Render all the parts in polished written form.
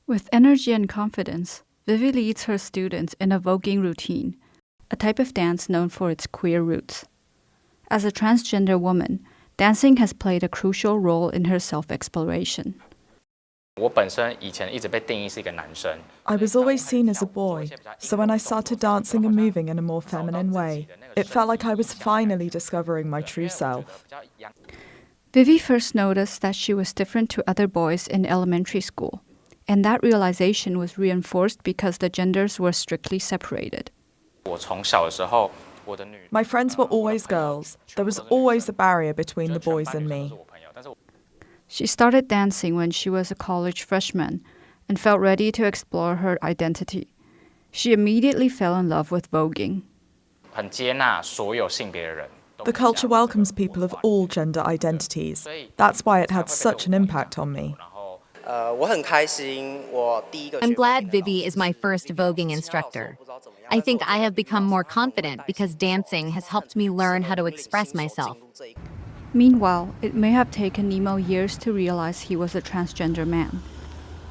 With energy and confidence, Vivi leads her students in a voguing routine, a type of dance known for its queer roots. As a transgender woman, dancing has played a crucial role in her self-exploration. I was always seen as a boy, so when I started dancing and moving in a more feminine way, it felt like I was finally discovering my true self. Vivi first noticed that she was different to other boys in elementary school, and that realization was reinforced because the genders were strictly separated. My friends were always girls. There was always a barrier between the boys and me. She started dancing when she was a college freshman and felt ready to explore her identity. She immediately fell in love with voguing. The culture welcomes people of all gender identities. That's why it had such an impact on me. I'm glad Vivi is my first voguing instructor. I think I have become more confident because dancing has helped me learn how to express myself. Meanwhile, it may have taken Nemo years to realize he was a transgender man.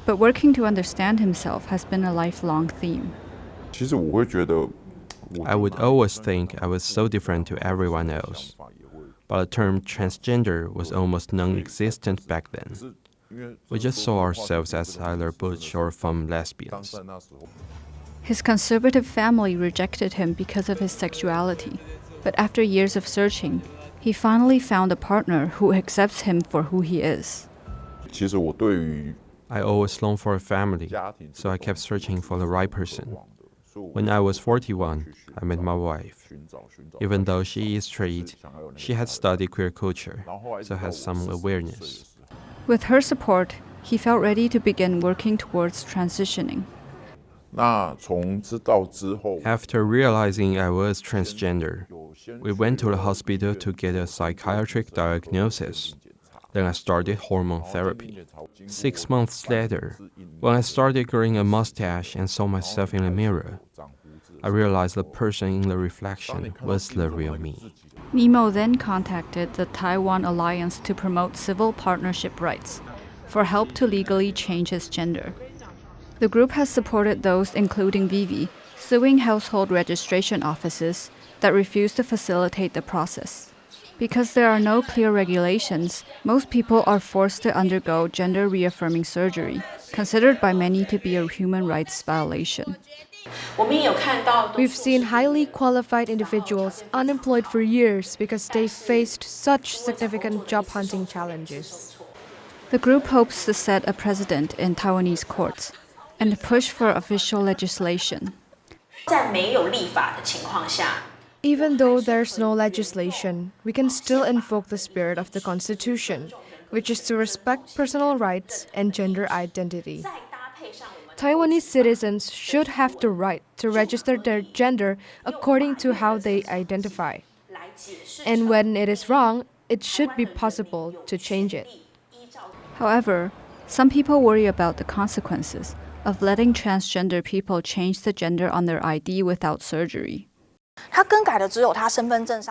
But working to understand himself has been a lifelong theme. I would always think I was so different to everyone else. But the term transgender was almost non-existent back then. We just saw ourselves as either butch or femme lesbians. His conservative family rejected him because of his sexuality. But after years of searching, he finally found a partner who accepts him for who he is. I always longed for a family, so I kept searching for the right person. When I was 41, I met my wife. Even though she is straight, she had studied queer culture, so has some awareness. With her support, he felt ready to begin working towards transitioning. After realizing I was transgender, we went to the hospital to get a psychiatric diagnosis. Then I started hormone therapy. 6 months later, when I started growing a mustache and saw myself in the mirror, I realized the person in the reflection was the real me. Nemo then contacted the Taiwan Alliance to promote civil partnership rights for help to legally change his gender. The group has supported those, including Vivi, suing household registration offices that refuse to facilitate the process. Because there are no clear regulations, most people are forced to undergo gender-reaffirming surgery, considered by many to be a human rights violation. We've seen highly qualified individuals unemployed for years because they faced such significant job hunting challenges. The group hopes to set a precedent in Taiwanese courts and push for official legislation. Even though there's no legislation, we can still invoke the spirit of the Constitution, which is to respect personal rights and gender identity. Taiwanese citizens should have the right to register their gender according to how they identify. And when it is wrong, it should be possible to change it. However, some people worry about the consequences of letting transgender people change the gender on their ID without surgery.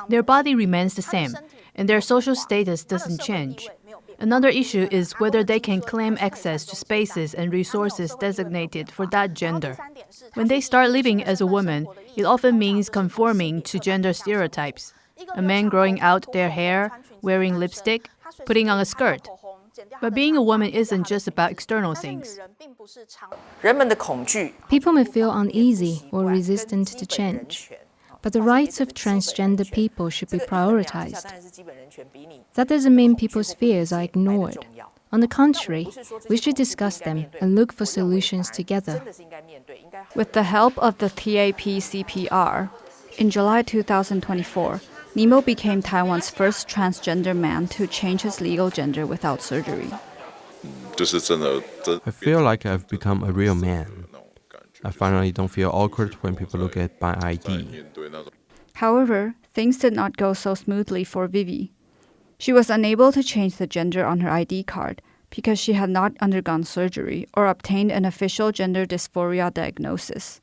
Their body remains the same, and their social status doesn't change. Another issue is whether they can claim access to spaces and resources designated for that gender. When they start living as a woman, it often means conforming to gender stereotypes. A man growing out their hair, wearing lipstick, putting on a skirt. But being a woman isn't just about external things. People may feel uneasy or resistant to change, but the rights of transgender people should be prioritized. That doesn't mean people's fears are ignored. On the contrary, we should discuss them and look for solutions together. With the help of the TAP-CPR, in July 2024, Nemo became Taiwan's first transgender man to change his legal gender without surgery. I feel like I've become a real man. I finally don't feel awkward when people look at my ID. However, things did not go so smoothly for Vivi. She was unable to change the gender on her ID card because she had not undergone surgery or obtained an official gender dysphoria diagnosis.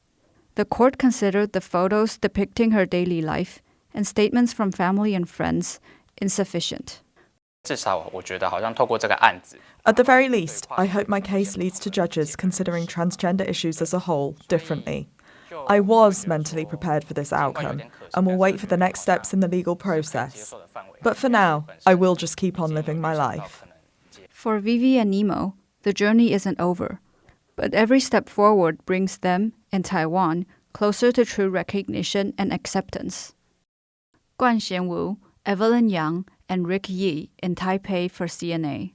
The court considered the photos depicting her daily life and statements from family and friends insufficient. At the very least, I hope my case leads to judges considering transgender issues as a whole differently. I was mentally prepared for this outcome and will wait for the next steps in the legal process. But for now, I will just keep on living my life. For Vivi and Nemo, the journey isn't over, but every step forward brings them, in Taiwan, closer to true recognition and acceptance. Guan Xianwu, Evelyn Yang, and Rick Yi in Taipei for CNA.